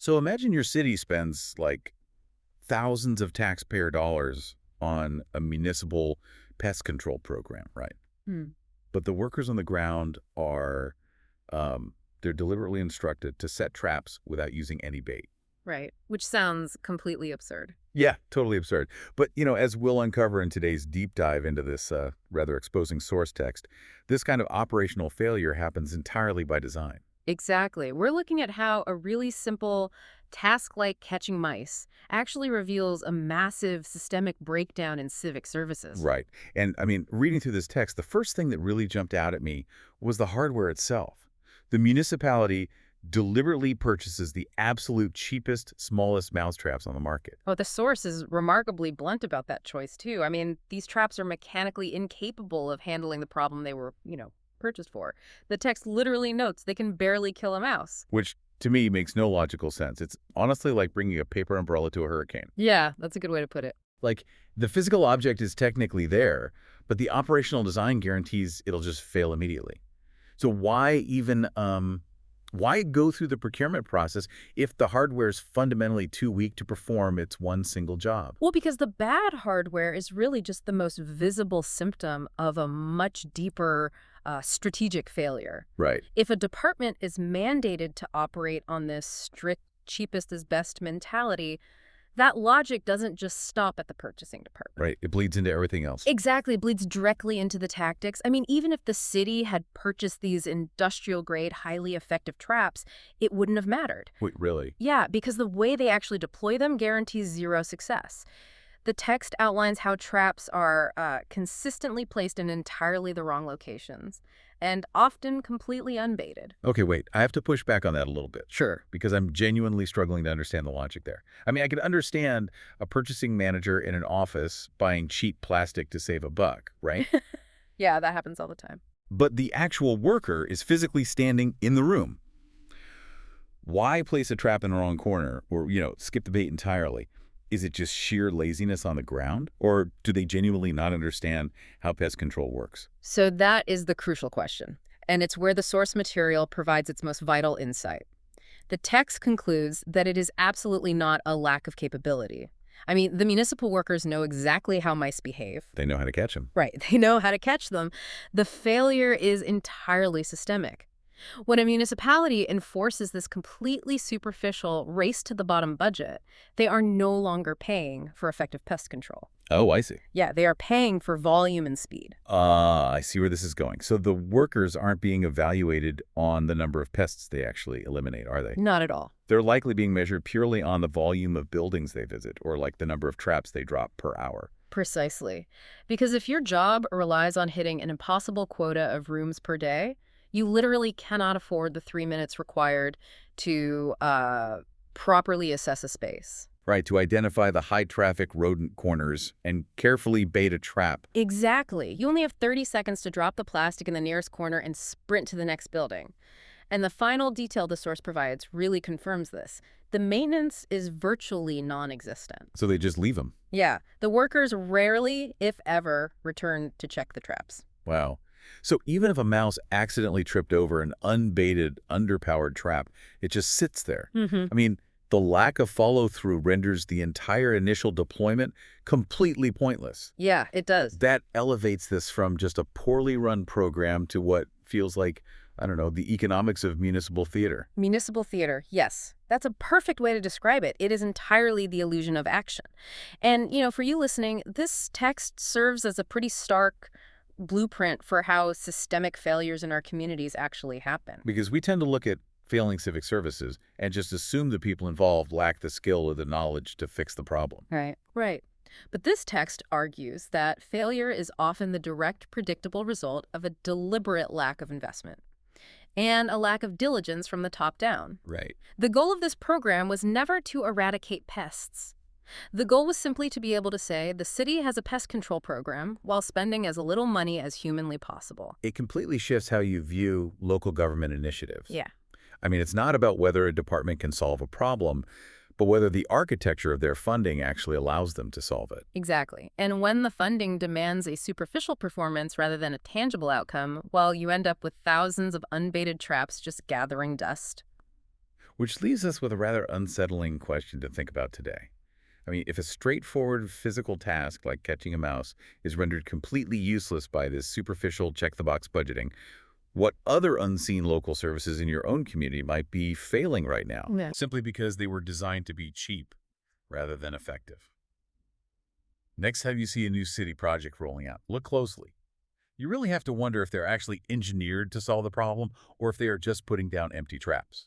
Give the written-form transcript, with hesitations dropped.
So imagine your city spends like thousands of taxpayer dollars on a municipal pest control program, right? Hmm. But the workers on the ground are, they're deliberately instructed to set traps without using any bait. Right. Which sounds completely absurd. Yeah, totally absurd. But, as we'll uncover in today's deep dive into this rather exposing source text, this kind of operational failure happens entirely by design. Exactly. We're looking at how a really simple task like catching mice actually reveals a massive systemic breakdown in civic services. Right. And I mean, reading through this text, the first thing that really jumped out at me was the hardware itself. The municipality deliberately purchases the absolute cheapest, smallest mousetraps on the market. Oh, the source is remarkably blunt about that choice, too. I mean, these traps are mechanically incapable of handling the problem they were, purchased for. The text literally notes they can barely kill a mouse. Which to me makes no logical sense. It's honestly like bringing a paper umbrella to a hurricane. Yeah, that's a good way to put it. Like, the physical object is technically there, but the operational design guarantees it'll just fail immediately. So why go through the procurement process if the hardware is fundamentally too weak to perform its one single job? Well, because the bad hardware is really just the most visible symptom of a much deeper strategic failure. Right. If a department is mandated to operate on this strict cheapest is best mentality, that logic doesn't just stop at the purchasing department. Right. It bleeds into everything else. Exactly, it bleeds directly into the tactics. I mean, even if the city had purchased these industrial-grade, highly effective traps, it wouldn't have mattered. Wait, really? Yeah, because the way they actually deploy them guarantees zero success. The text outlines how traps are consistently placed in entirely the wrong locations and often completely unbaited. Okay, wait. I have to push back on that a little bit. Sure. Because I'm genuinely struggling to understand the logic there. I mean, I could understand a purchasing manager in an office buying cheap plastic to save a buck, right? Yeah, that happens all the time. But the actual worker is physically standing in the room. Why place a trap in the wrong corner or, skip the bait entirely? Is it just sheer laziness on the ground? Or do they genuinely not understand how pest control works? So that is the crucial question, and it's where the source material provides its most vital insight. The text concludes that it is absolutely not a lack of capability. I mean, the municipal workers know exactly how mice behave. They know how to catch them. Right, they know how to catch them. The failure is entirely systemic. When a municipality enforces this completely superficial race-to-the-bottom budget, they are no longer paying for effective pest control. Oh, I see. Yeah, they are paying for volume and speed. I see where this is going. So the workers aren't being evaluated on the number of pests they actually eliminate, are they? Not at all. They're likely being measured purely on the volume of buildings they visit or like the number of traps they drop per hour. Precisely. Because if your job relies on hitting an impossible quota of rooms per day, you literally cannot afford the 3 minutes required to properly assess a space. Right, to identify the high-traffic rodent corners and carefully bait a trap. Exactly. You only have 30 seconds to drop the plastic in the nearest corner and sprint to the next building. And the final detail the source provides really confirms this. The maintenance is virtually non-existent. So they just leave them. Yeah. The workers rarely, if ever, return to check the traps. Wow. So even if a mouse accidentally tripped over an unbaited, underpowered trap, it just sits there. I mean, the lack of follow-through renders the entire initial deployment completely pointless. Yeah, it does. That elevates this from just a poorly run program to what feels like, I don't know, the economics of municipal theater. Municipal theater, yes. That's a perfect way to describe it. It is entirely the illusion of action. And, for you listening, this text serves as a pretty stark blueprint for how systemic failures in our communities actually happen. Because we tend to look at failing civic services and just assume the people involved lack the skill or the knowledge to fix the problem. Right. But this text argues that failure is often the direct, predictable result of a deliberate lack of investment and a lack of diligence from the top down. Right. The goal of this program was never to eradicate pests. The goal was simply to be able to say the city has a pest control program while spending as little money as humanly possible. It completely shifts how you view local government initiatives. Yeah. I mean, it's not about whether a department can solve a problem, but whether the architecture of their funding actually allows them to solve it. Exactly. And when the funding demands a superficial performance rather than a tangible outcome, well, you end up with thousands of unbaited traps just gathering dust. Which leaves us with a rather unsettling question to think about today. I mean, if a straightforward physical task like catching a mouse is rendered completely useless by this superficial check-the-box budgeting, what other unseen local services in your own community might be failing right now, Yeah. simply because they were designed to be cheap rather than effective? Next time you see a new city project rolling out, look closely. You really have to wonder if they're actually engineered to solve the problem or if they are just putting down empty traps.